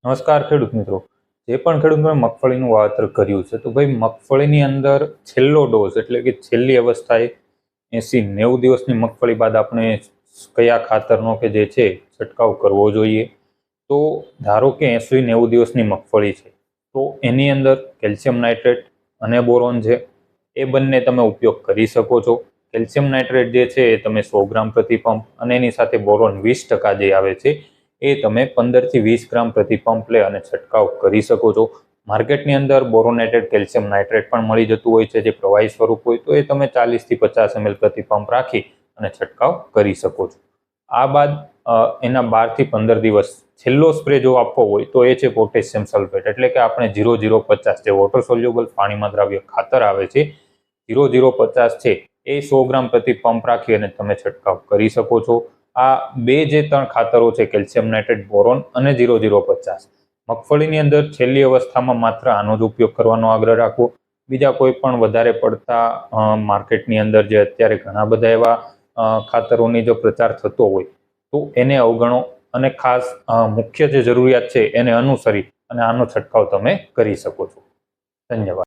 નમસ્કાર ખેડૂત મિત્રો। જે પણ ખેડૂતોએ મગફળીનું વાવેતર કર્યું છે તો ભાઈ મગફળીની અંદર છેલ્લો ડોઝ એટલે કે છેલ્લી અવસ્થાએ 80-90 દિવસની મગફળી બાદ આપણે કયા ખાતરનો કે જે છે છંટકાવ કરવો જોઈએ। તો ધારો કે 80-90 દિવસની મગફળી છે તો એની અંદર કેલ્શિયમ નાઇટ્રેટ અને બોરોન છે એ બંને તમે ઉપયોગ કરી શકો છો। કેલ્શિયમ નાઇટ્રેટ જે છે એ તમે 100 ગ્રામ પ્રતિ પંપ અને એની સાથે બોરોન 20% જે આવે છે એ તમે 15 થી 20 ગ્રામ પ્રતિ પંપ લે અને છંટકાવ કરી શકો છો। માર્કેટની અંદર બોરોનેટેડ કેલ્શિયમ નાઇટ્રેટ પણ મળી જતું હોય છે જે પ્રવાહી સ્વરૂપ હોય તો એ તમે 40 થી 50 ml પ્રતિ પંપ રાખી અને છંટકાવ કરી શકો છો। આ બાદ એના 12 થી 15 દિવસ છેલ્લો સ્પ્રે જો આપવો હોય તો એ છે પોટેશિયમ સલ્ફેટ એટલે કે આપણે 0050 જે વોટર સોલ્યુબલ પાણીમાં દ્રાવ્ય ખાતર આવે છે 0050 છે એ 100 ગ્રામ પ્રતિ પંપ રાખી અને તમે છંટકાવ કરી શકો છો। આ બે જે ત્રણ ખાતરો છે કેલ્શિયમ નાઇટ્રેટ બોરોન અને 0050 મગફળીની અંદર છેલ્લી અવસ્થામાં માત્ર આનો જ ઉપયોગ કરવાનો આગ્રહ રાખવો। બીજા કોઈ પણ વધારે પડતા માર્કેટની અંદર જે અત્યારે ઘણા બધા એવા ખાતરોની જો પ્રચાર થતો હોય તો એને અવગણો અને ખાસ મુખ્ય જે જરૂરિયાત છે એને અનુસરી અને આનો છંટકાવ તમે કરી શકો છો। ધન્યવાદ।